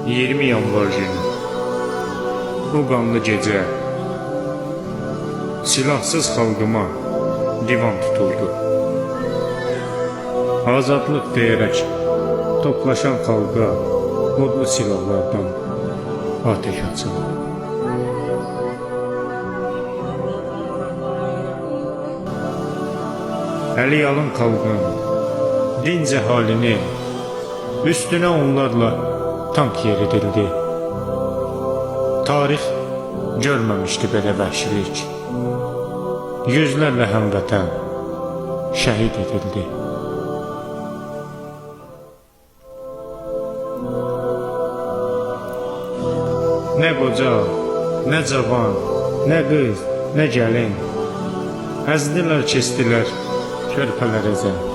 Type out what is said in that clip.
20 yanvar günü bu qanlı gecə silahsız xalqıma divan tutuldu. Azadlıq deyərək toplaşan xalqa odlu silahlardan ateş açıldı. Əli yalın xalqın dinc əhalini üstünə onlarla tank yeridildi. Tarix görməmişdi belə vəhşilik. Yüzlərlə həmvətən şəhid edildi. Nə qoca, nə cavan, nə qız, nə gəlin əzdilər, kestilər körpələrəcən.